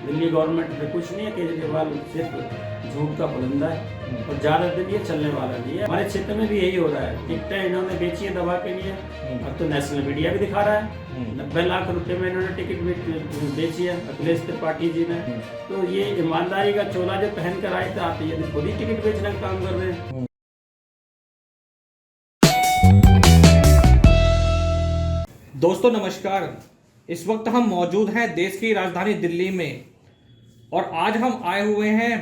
Delhi government पे कुछ नहीं है, केजरीवाल सिर्फ झूठ का पुलंदा है और ज़्यादा दिन ये चलने वाला नहीं है। हमारे क्षेत्र में भी यही हो रहा है, टिकटें इन्होंने बेची है दबा के लिए। अब तो नेशनल मीडिया भी दिखा रहा है 90 लाख रुपए में इन्होंने टिकट भी बेची है अखिलेश त्रिपाठी जी ने। तो ये ईमानदारी का चोला जो पहन कर आए थे, आप ये खुद ही टिकट बेचने का काम कर रहे हैं। दोस्तों नमस्कार। इस वक्त हम मौजूद हैं देश की राजधानी दिल्ली में और आज हम आए हुए हैं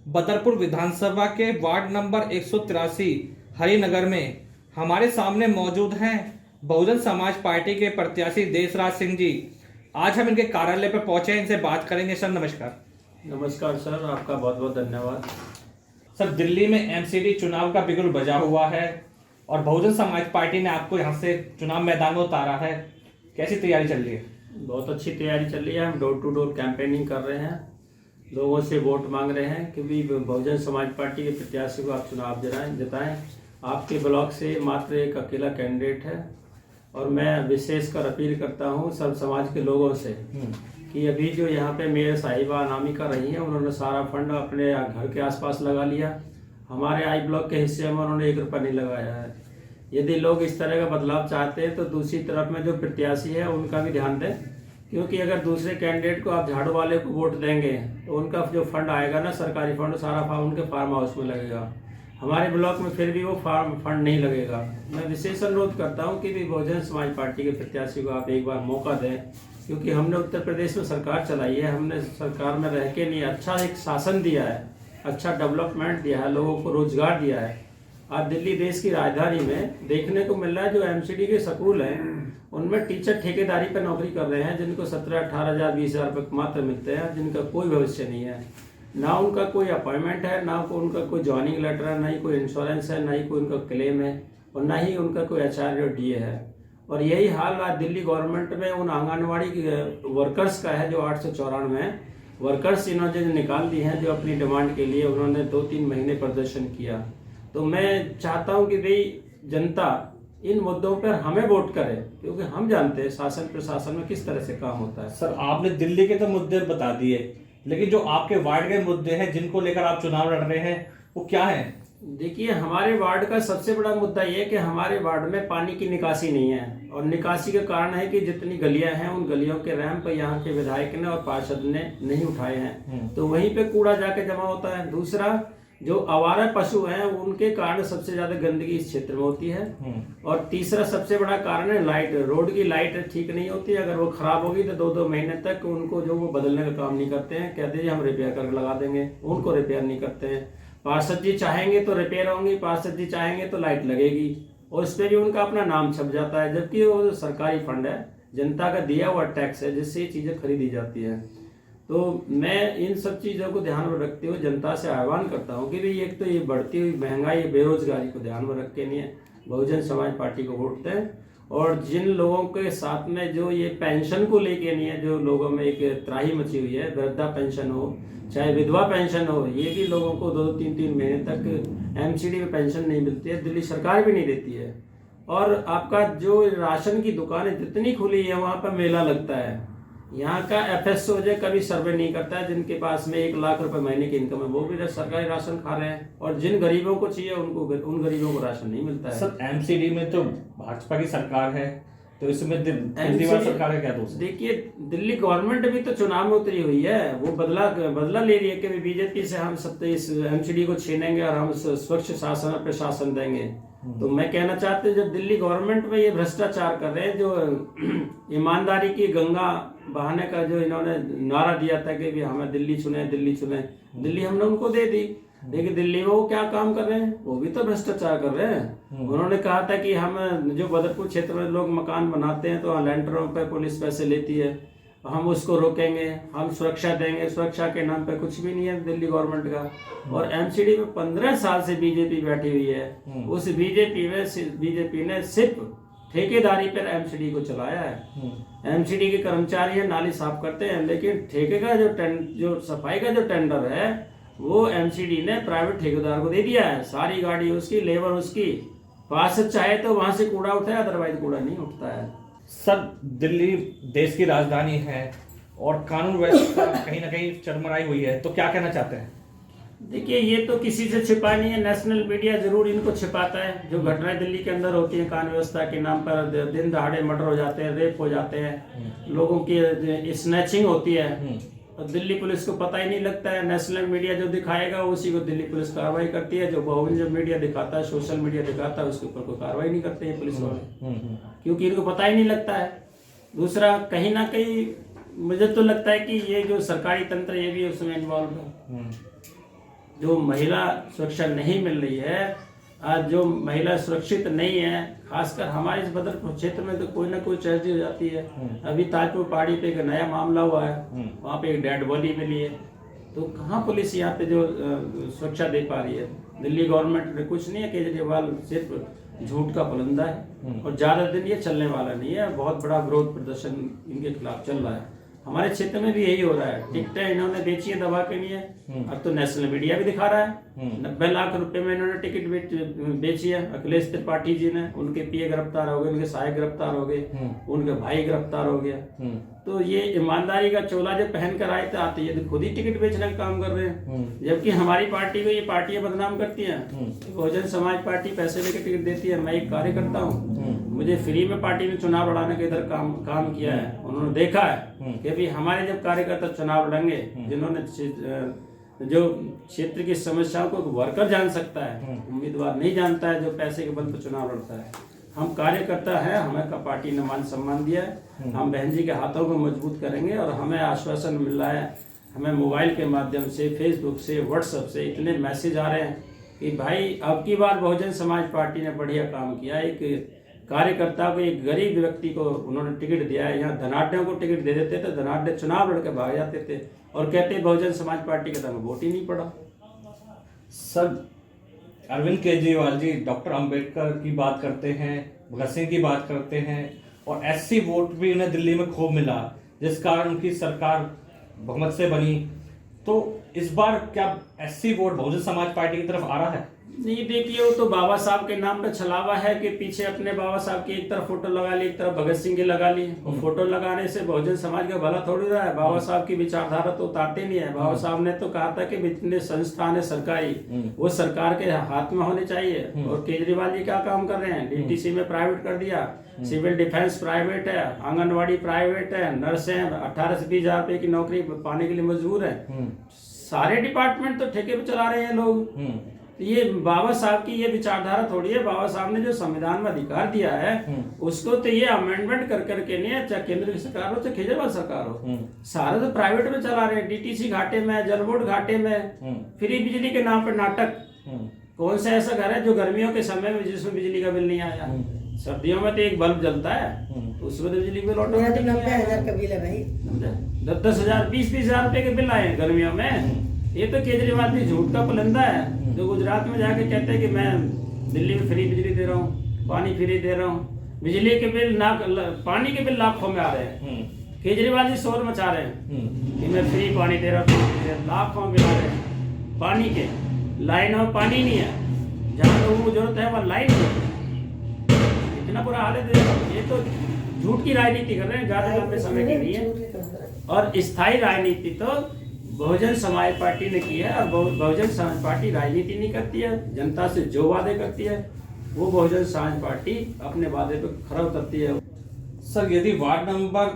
बदरपुर विधानसभा के वार्ड नंबर 183 हरिनगर में। हमारे सामने मौजूद हैं बहुजन समाज पार्टी के प्रत्याशी देशराज सिंह जी। आज हम इनके कार्यालय पर पहुंचे हैं, इनसे बात करेंगे। सर नमस्कार। नमस्कार सर, आपका बहुत बहुत धन्यवाद। सर, दिल्ली में एमसीडी चुनाव का बिगुल बजा हुआ है और बहुजन समाज पार्टी ने आपको यहाँ से चुनाव मैदान में उतारा है। कैसी तैयारी चल रही है? बहुत अच्छी तैयारी चल रही है। हम डोर टू डोर कैंपेनिंग कर रहे हैं, लोगों से वोट मांग रहे हैं कि भी बहुजन समाज पार्टी के प्रत्याशी को आप चुनाव जिताएं। आपके ब्लॉक से मात्र एक अकेला कैंडिडेट है और मैं विशेषकर अपील करता हूं सब समाज के लोगों से कि अभी जो यहाँ पे मेयर साहिबा अनामिका रही हैं, उन्होंने सारा फंड अपने घर के आसपास लगा लिया। हमारे आई ब्लॉक के हिस्से में उन्होंने 1 रुपया नहीं लगाया है। यदि लोग इस तरह का बदलाव चाहते हैं तो दूसरी तरफ में जो प्रत्याशी है उनका भी ध्यान दें, क्योंकि अगर दूसरे कैंडिडेट को आप झाड़ू वाले को वोट देंगे तो उनका जो फंड आएगा ना, सरकारी फंड, सारा फंड उनके फार्म हाउस में लगेगा। हमारे ब्लॉक में फिर भी वो फंड नहीं लगेगा। मैं विशेष अनुरोध करता हूँ कि भी बहुजन समाज पार्टी के प्रत्याशी को आप एक बार मौका दें, क्योंकि हमने उत्तर प्रदेश में सरकार चलाई है। हमने सरकार में रह के नहीं, अच्छा एक शासन दिया है, अच्छा डेवलपमेंट दिया है, लोगों को रोजगार दिया है। आज दिल्ली देश की राजधानी में देखने को मिल रहा है जो एमसीडी के स्कूल हैं उनमें टीचर ठेकेदारी पर नौकरी कर रहे हैं, जिनको 17-18 हज़ार 20 हज़ार रुपये मात्र मिलते हैं, जिनका कोई भविष्य नहीं है, ना उनका कोई अपॉइंटमेंट है, ना उनका कोई ज्वाइनिंग लेटर है, ना ही कोई इंश्योरेंस है, ना ही कोई उनका क्लेम है और ना ही उनका कोई HR या DA है। और यही हाल आज दिल्ली गवर्नमेंट में उन आंगनबाड़ी वर्कर्स का है जो 894 वर्कर्स इन्होंने निकाल दी हैं, जो अपनी डिमांड के लिए उन्होंने 2-3 महीने प्रदर्शन किया। तो मैं चाहता हूं कि भाई जनता इन मुद्दों पर हमें वोट करे, क्योंकि हम जानते हैं शासन प्रशासन में किस तरह से काम होता है। सर, आपने दिल्ली के तो मुद्दे बता दिए, लेकिन जो आपके वार्ड के मुद्दे हैं जिनको लेकर आप चुनाव लड़ रहे हैं वो क्या है? देखिए, हमारे वार्ड का सबसे बड़ा मुद्दा ये है कि हमारे वार्ड में पानी की निकासी नहीं है और निकासी का कारण है कि जितनी गलियां हैं उन गलियों के रैंप यहाँ के विधायक ने और पार्षद ने नहीं उठाए हैं, तो वहीं पे कूड़ा जाके जमा होता है। दूसरा, जो आवारा पशु हैं उनके कारण सबसे ज्यादा गंदगी इस क्षेत्र में होती है। और तीसरा सबसे बड़ा कारण है लाइट, रोड की लाइट ठीक नहीं होती। अगर वो खराब होगी तो 2-2 महीने तक उनको जो वो बदलने का काम नहीं करते हैं, कहते हैं हम रिपेयर करके लगा देंगे, उनको रिपेयर नहीं करते हैं। पार्षद जी चाहेंगे तो रिपेयर होंगी, पार्षद जी चाहेंगे तो लाइट लगेगी और उस पर भी उनका अपना नाम छप जाता है, जबकि वो सरकारी फंड है, जनता का दिया हुआ टैक्स है, जिससे ये चीजें खरीदी जाती है। तो मैं इन सब चीज़ों को ध्यान में रखते हुए जनता से आह्वान करता हूँ कि भाई एक तो ये बढ़ती हुई महंगाई, बेरोजगारी को ध्यान में रख के नहीं है, बहुजन समाज पार्टी को वोट दें। और जिन लोगों के साथ में जो ये पेंशन को लेके नहीं है, जो लोगों में एक त्राही मची हुई है, वृद्धा पेंशन हो चाहे विधवा पेंशन हो, ये भी लोगों को 2-3 महीने तक एमसीडी में पेंशन नहीं मिलती है, दिल्ली सरकार भी नहीं देती है। और आपका जो राशन की दुकानें जितनी खुली है वहाँ पर मेला लगता है, यहाँ का FSO जो कभी सर्वे नहीं करता है, जिनके पास में 1 लाख रुपए महीने की इनकम है वो भी सरकारी राशन खा रहे हैं और जिन गरीबों को चाहिए उन गरीबों को राशन नहीं मिलता है। सर, एमसीडी में तो भाजपा की सरकार है, तो इसमें केजरीवाल सरकार का क्या दोष है? देखिए, दिल्ली गवर्नमेंट भी तो चुनाव में उतरी हुई है, वो बदला ले रही है कि बीजेपी से हम इस एमसीडी को छीनेंगे और हम स्वच्छ शासन और प्रशासन देंगे। तो मैं कहना चाहते हैं, जब दिल्ली गवर्नमेंट में ये भ्रष्टाचार कर रहे हैं, जो ईमानदारी की गंगा बहाने का जो इन्होंने नारा दिया था कि भी हमें दिल्ली चुने, दिल्ली चुने, दिल्ली हमने उनको दे दी, लेकिन दिल्ली में वो क्या काम कर रहे हैं? वो भी तो भ्रष्टाचार कर रहे हैं। उन्होंने कहा था कि हम जो बदरपुर क्षेत्र में लोग मकान बनाते हैं तो लैंडरों पे पुलिस पैसे लेती है, हम उसको रोकेंगे, हम सुरक्षा देंगे। सुरक्षा के नाम पे कुछ भी नहीं है दिल्ली गवर्नमेंट का। और एमसीडी में 15 साल से बीजेपी बैठी हुई है, उस बीजेपी ने सिर्फ ठेकेदारी पर एमसीडी को चलाया है। एमसीडी के कर्मचारी नाली साफ करते हैं, लेकिन ठेके का जो सफाई का जो टेंडर है वो एमसीडी ने प्राइवेट ठेकेदार को दे दिया है। सारी गाड़ी उसकी, लेबर उसकी, पार्षद चाहे तो वहां से कूड़ा उठाए, अदरवाइज कूड़ा नहीं उठता है। सर, दिल्ली देश की राजधानी है और कानून व्यवस्था कहीं ना कहीं चरमराई हुई है, तो क्या कहना चाहते हैं? देखिए, ये तो किसी से छिपा नहीं है, नेशनल मीडिया जरूर इनको छिपाता है। जो घटनाएं दिल्ली के अंदर होती हैं कानून व्यवस्था के नाम पर, दिन दहाड़े मर्डर हो जाते हैं, रेप हो जाते हैं, लोगों की स्नैचिंग होती है, और दिल्ली पुलिस को पता ही नहीं लगता है। नेशनल मीडिया जो दिखाएगा उसी को दिल्ली पुलिस कार्रवाई करती है। जो बहुजन मीडिया दिखाता है, सोशल मीडिया दिखाता है, उसके ऊपर कोई कार्रवाई नहीं करते हैं पुलिस वाले, क्योंकि इनको पता ही नहीं लगता है। दूसरा, कहीं ना कहीं मुझे तो लगता है कि ये जो सरकारी तंत्र ये भी उसमें इन्वॉल्व है। जो महिला सुरक्षा नहीं मिल रही है आज, जो महिला सुरक्षित नहीं है, खासकर हमारे इस बदरपुर क्षेत्र में तो कोई ना कोई ट्रेजेडी हो जाती है। अभी ताजपुर पहाड़ी पे एक नया मामला हुआ है, वहाँ पे एक डेड बॉडी मिली है, तो कहाँ पुलिस यहाँ पे जो सुरक्षा दे पा रही है? दिल्ली गवर्नमेंट में कुछ नहीं है, केजरीवाल सिर्फ झूठ का पुलंदा है, और ज्यादा दिन ये चलने वाला नहीं है। बहुत बड़ा विरोध प्रदर्शन इनके खिलाफ चल रहा है। हमारे क्षेत्र में भी यही हो रहा है। टिकटें इन्होंने बेची है दबा के लिए, अब तो नेशनल मीडिया भी दिखा रहा है। 90 लाख रुपए में इन्होंने टिकट बेची है। अखिलेश त्रिपाठी जी ने, उनके पीए गिरफ्तार हो गए, उनके सहायक गिरफ्तार हो गए, उनके भाई गिरफ्तार हो गया। तो ये ईमानदारी का चोला जो पहन कर आए थे, आते ये खुद ही टिकट बेचने का काम कर रहे हैं। जबकि हमारी पार्टी को ये पार्टियां बदनाम करती हैं। बहुजन समाज पार्टी पैसे लेकर टिकट देती है। मैं एक कार्यकर्ता हूँ, मुझे फ्री में पार्टी ने चुनाव लड़ाने का इधर काम किया है। उन्होंने देखा है कि भी हमारे जब कार्यकर्ता चुनाव लड़ेंगे, जिन्होंने जो क्षेत्र की समस्याओं को वर्कर जान सकता है, उम्मीदवार नहीं जानता है जो पैसे के बल पर चुनाव लड़ता है। हम कार्यकर्ता हैं, हमें का पार्टी ने मान सम्मान दिया है। हम बहन जी के हाथों को मजबूत करेंगे, और हमें आश्वासन मिल रहा है। हमें मोबाइल के माध्यम से, फेसबुक से, व्हाट्सएप से इतने मैसेज आ रहे हैं कि भाई अब की बार बहुजन समाज पार्टी ने बढ़िया काम किया। एक कार्यकर्ता को, एक गरीब व्यक्ति को उन्होंने टिकट दिया है। यहाँ धनाढ़ों को टिकट दे देते थे, धनाढ़ चुनाव लड़के भाग जाते थे और कहते बहुजन समाज पार्टी का तो वोट ही नहीं पड़ा। सर, अरविंद केजरीवाल जी डॉक्टर अंबेडकर की बात करते हैं, भगत सिंह की बात करते हैं, और एससी वोट भी उन्हें दिल्ली में खूब मिला, जिस कारण उनकी सरकार बहुमत से बनी। तो इस बार क्या SC vote Bahujan Samaj party की तरफ आ रहा है? नहीं, देखिए, वो तो बाबा साहब के नाम पे छलावा है कि पीछे अपने बाबा साहब की एक तरफ फोटो लगा ली, एक तरफ भगत सिंह की लगा ली। और फोटो लगाने से बहुजन समाज का भला थोड़ी रहा है। बाबा साहब की विचारधारा तो उतारते नहीं है। बाबा साहब ने तो कहा था कि जितने संस्थान है सरकारी, वो सरकार के हाथ में होने चाहिए। और केजरीवाल जी क्या काम कर रहे हैं? डीटीसी में प्राइवेट कर दिया, सिविल डिफेंस प्राइवेट है, आंगनबाड़ी प्राइवेट है, नर्सें 18 से 20 हजार रुपए की नौकरी पाने के लिए मजबूर है। सारे डिपार्टमेंट तो ठेके पे चला रहे हैं लोग। ये बाबा साहब की ये विचारधारा थोड़ी है। बाबा साहब ने जो संविधान में अधिकार दिया है, उसको तो ये अमेंडमेंट कर करके नहीं है, चाहे केंद्र की सरकार हो चाहे केजरीवाल सरकार हो, सारे तो प्राइवेट में चला रहे हैं। डीटीसी घाटे में, जल बोर्ड घाटे में, फ्री बिजली के नाम पर नाटक। कौन सा ऐसा घर है जो गर्मियों के समय में जिसमें बिजली का बिल नहीं आया? सर्दियों में तो एक बल्ब जलता है, तो उसमें तो बिजली बिल ऑटोमेटिक 90,000 का बिल है भाई। 10,000 20-20 हजार रुपए के बिल आए गर्मियों में। ये तो केजरीवाल जी झूठ का पुलंदा है, जो गुजरात में जाके कहते हैं कि मैं दिल्ली में फ्री बिजली दे रहा हूँ, पानी फ्री दे रहा हूँ। बिजली के बिल पानी के बिल लाखों में आ रहे हैं। केजरीवाल जी शोर मचा रहे हैं कि मैं फ्री पानी दे रहा हूँ, लाखों में आ रहे हैं पानी के। लाइन में पानी नहीं है, जहाँ लोगों को जरूरत है वहाँ लाइन नहीं। इतना बुरा हाल है। ये तो झूठ की राजनीति कर रहे हैं, ज्यादा लंबे समय की नहीं है। और स्थायी राजनीति तो बहुजन समाज पार्टी ने की है, और बहुजन समाज पार्टी राजनीति नहीं करती है। जनता से जो वादे करती है वो बहुजन समाज पार्टी अपने वादे पे खरा उतरती है। सर, यदि वार्ड नंबर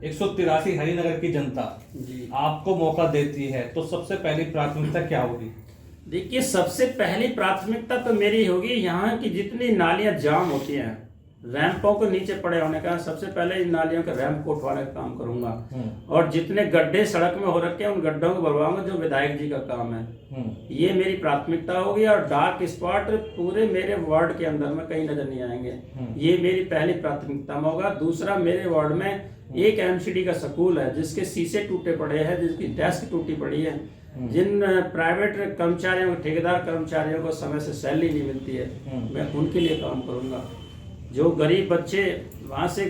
183 हरिनगर की जनता जी आपको मौका देती है, तो सबसे पहली प्राथमिकता क्या होगी? देखिए, सबसे पहली प्राथमिकता तो मेरी होगी, यहाँ की जितनी नालियां जाम होती हैं, रैंपों को नीचे पड़े होने का, सबसे पहले इन नालियों के रैंप को उठवाने का काम करूंगा। और जितने गड्ढे सड़क में हो रखे हैं उन गड्ढों को भरवाऊंगा, जो विधायक जी का काम है। ये मेरी प्राथमिकता होगी। और डार्क स्पॉट पूरे मेरे वार्ड के अंदर में कहीं नजर नहीं आएंगे। ये मेरी पहली प्राथमिकता में होगा। दूसरा, मेरे वार्ड में एक एमसीडी का स्कूल है जिसके शीशे टूटे पड़े हैं, जिसकी डेस्क टूटी पड़ी है, जिन प्राइवेट कर्मचारियों, ठेकेदार कर्मचारियों को समय से सैलरी नहीं मिलती है, मैं उनके लिए काम करूंगा। जो गरीब बच्चे वहाँ से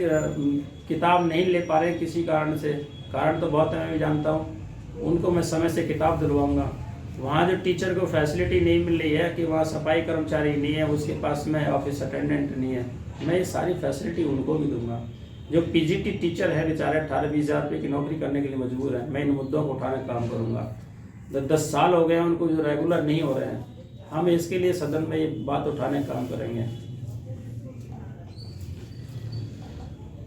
किताब नहीं ले पा रहे किसी कारण से, कारण तो बहुत है, मैं भी जानता हूँ, उनको मैं समय से किताब दिलवाऊंगा। वहाँ जो टीचर को फैसिलिटी नहीं मिल रही है कि वहाँ सफाई कर्मचारी नहीं है, उसके पास में ऑफिस अटेंडेंट नहीं है, मैं ये सारी फैसिलिटी उनको भी दूंगा। जो पीजीटी टीचर है बेचारे 18-20 हज़ार रुपये की नौकरी करने के लिए मजबूर हैं। मैं इन मुद्दों को उठाने का काम करूँगा। 10 साल हो गए हैं उनको जो रेगुलर नहीं हो रहे हैं, हम इसके लिए सदन में ये बात उठाने का काम करेंगे।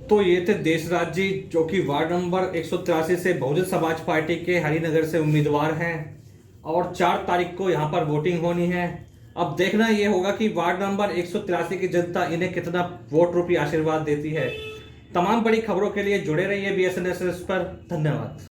तो ये थे देशराज जी, जो कि वार्ड नंबर 183 से बहुजन समाज पार्टी के हरिनगर से उम्मीदवार हैं और 4 तारीख को यहाँ पर वोटिंग होनी है। अब देखना ये होगा कि वार्ड नंबर 183 की जनता इन्हें कितना वोट रूपी आशीर्वाद देती है। तमाम बड़ी खबरों के लिए जुड़े रहिए BSN एक्सप्रेस पर। धन्यवाद।